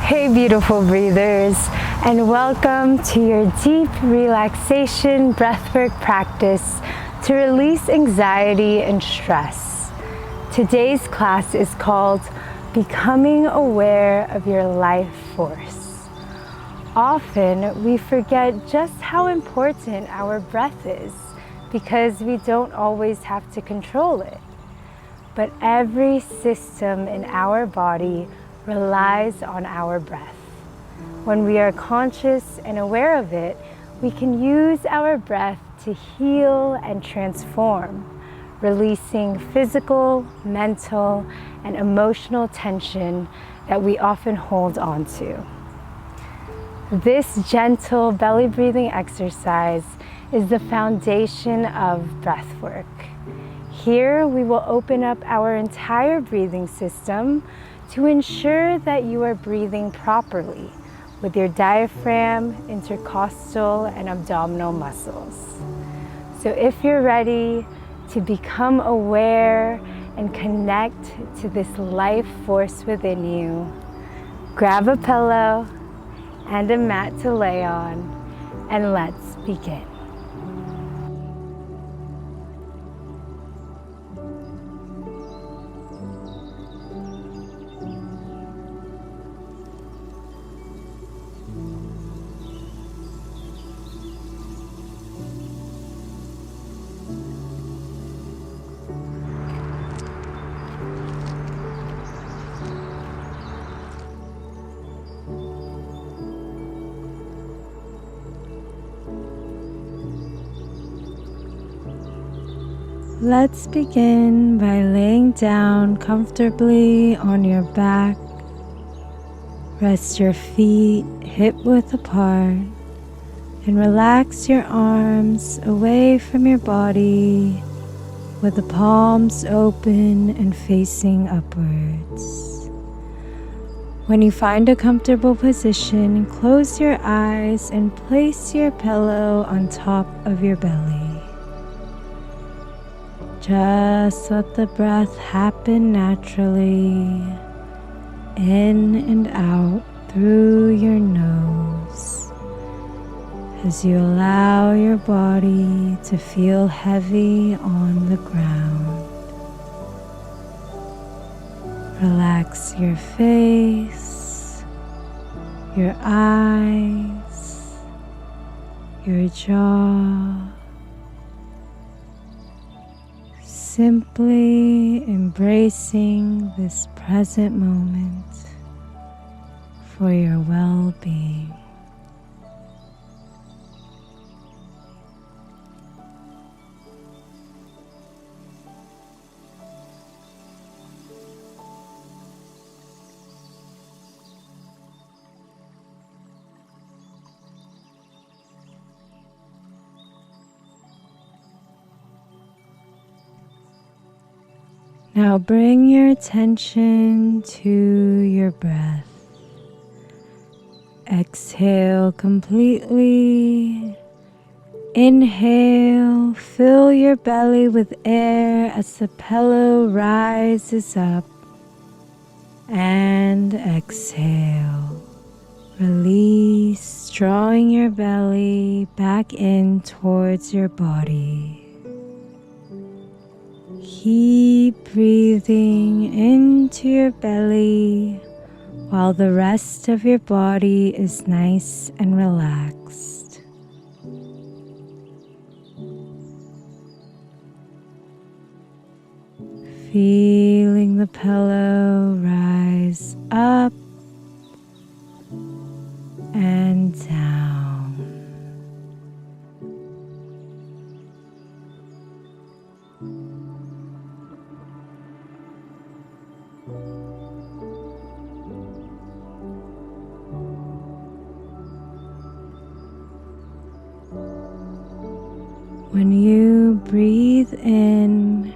Hey beautiful breathers, and welcome to your deep relaxation breathwork practice to release anxiety and stress. Today's class is called Becoming Aware of Your Life Force. Often we forget just how important our breath is because we don't always have to control it. But every system in our body relies on our breath. When we are conscious and aware of it, we can use our breath to heal and transform, releasing physical, mental, and emotional tension that we often hold on to. This gentle belly breathing exercise is the foundation of breath work. Here we will open up our entire breathing system to ensure that you are breathing properly with your diaphragm, intercostal, and abdominal muscles. So if you're ready to become aware and connect to this life force within you, grab a pillow and a mat to lay on, and let's begin. Let's begin by laying down comfortably on your back. Rest your feet hip-width apart and relax your arms away from your body with the palms open and facing upwards. When you find a comfortable position, close your eyes and place your pillow on top of your belly. Just let the breath happen naturally, in and out through your nose, as you allow your body to feel heavy on the ground. Relax your face, your eyes, your jaw. Simply embracing this present moment for your well-being. Now bring your attention to your breath. Exhale completely. Inhale, fill your belly with air as the pillow rises up. And exhale. Release, drawing your belly back in towards your body. Keep breathing into your belly while the rest of your body is nice and relaxed. Feeling the pillow rise up and down. When you breathe in,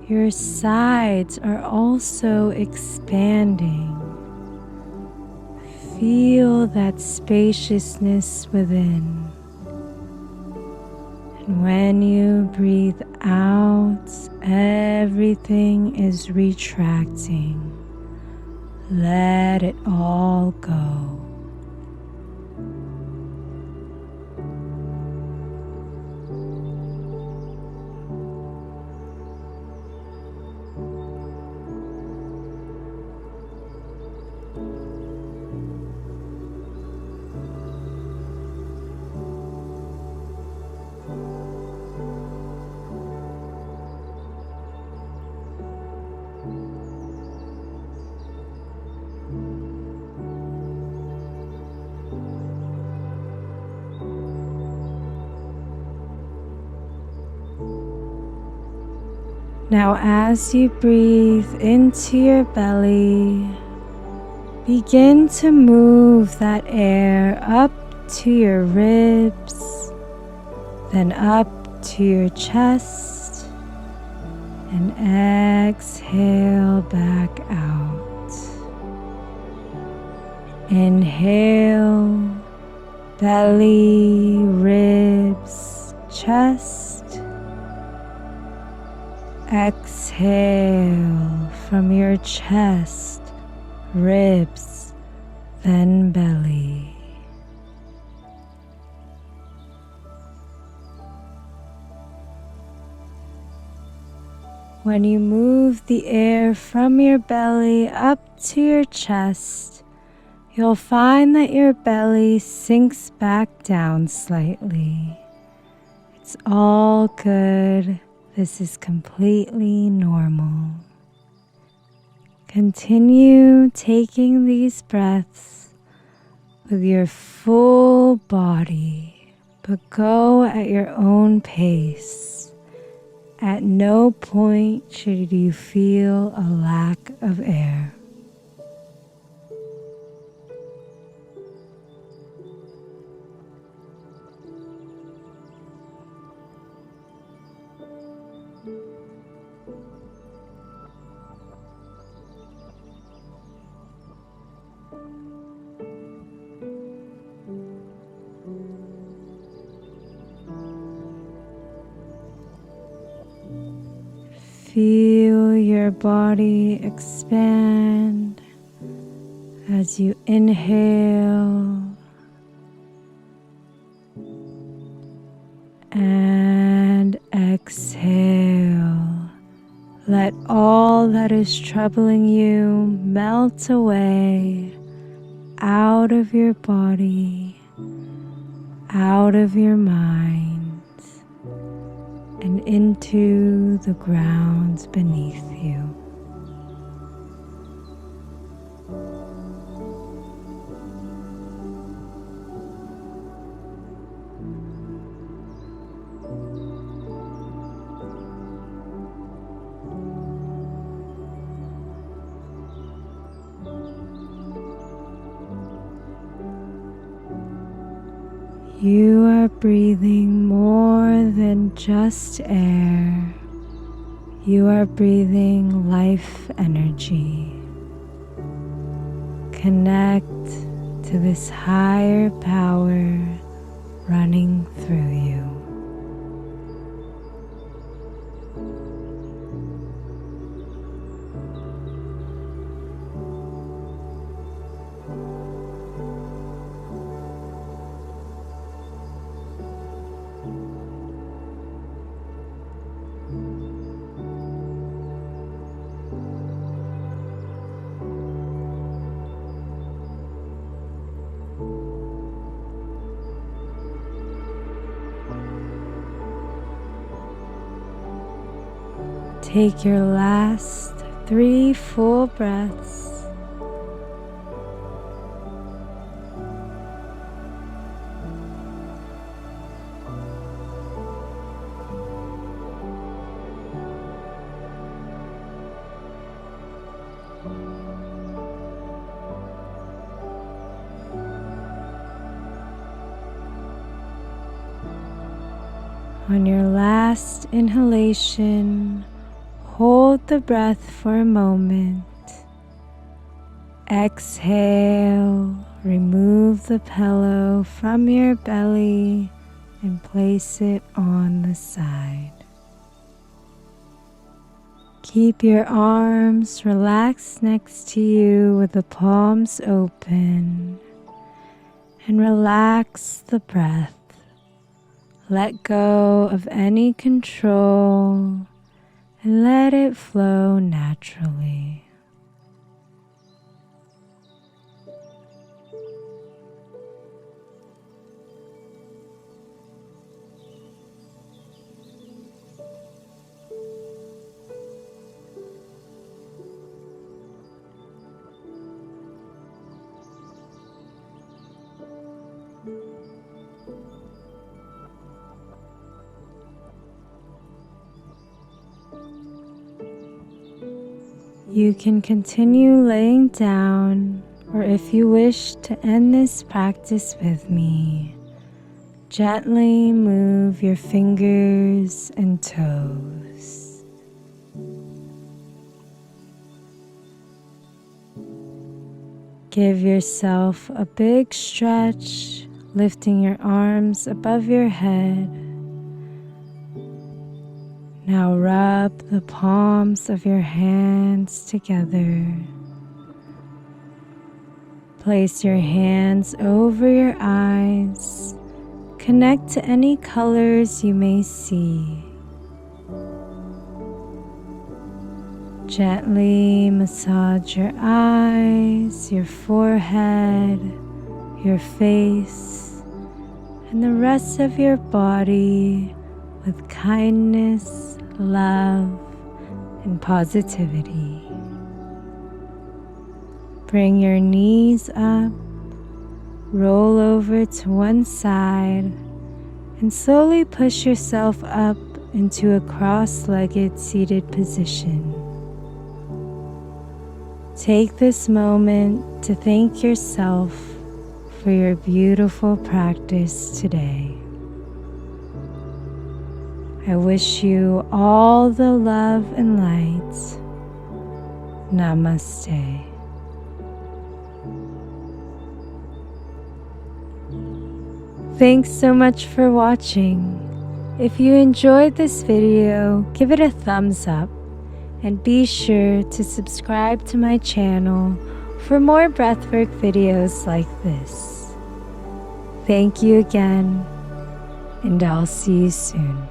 your sides are also expanding. Feel that spaciousness within. And when you breathe out, everything is retracting, Let it all go. Now, as you breathe into your belly, begin to move that air up to your ribs, then up to your chest, and exhale back out. Inhale, belly, ribs, chest. Exhale from your chest, ribs, then belly. When you move the air from your belly up to your chest, you'll find that your belly sinks back down slightly. It's all good. This is completely normal. Continue taking these breaths with your full body, but go at your own pace. At no point should you feel a lack of air. Feel your body expand as you inhale and exhale. Let all that is troubling you melt away out of your body, out of your mind, and into the ground beneath you. You are breathing more than just air. You are breathing life energy. Connect to this higher power running through you. Take your last 3 full breaths. On your last inhalation, hold the breath for a moment. Exhale, remove the pillow from your belly and place it on the side. Keep your arms relaxed next to you with the palms open, and relax the breath. Let go of any control and let it flow naturally. You can continue laying down, or if you wish to end this practice with me, gently move your fingers and toes. Give yourself a big stretch, lifting your arms above your head. Now rub the palms of your hands together. Place your hands over your eyes. Connect to any colors you may see. Gently massage your eyes, your forehead, your face, and the rest of your body with kindness, love, and positivity. Bring your knees up, roll over to one side, and slowly push yourself up into a cross-legged seated position. Take this moment to thank yourself for your beautiful practice today. I wish you all the love and light. Namaste. Thanks so much for watching. If you enjoyed this video, give it a thumbs up and be sure to subscribe to my channel for more breathwork videos like this. Thank you again, and I'll see you soon.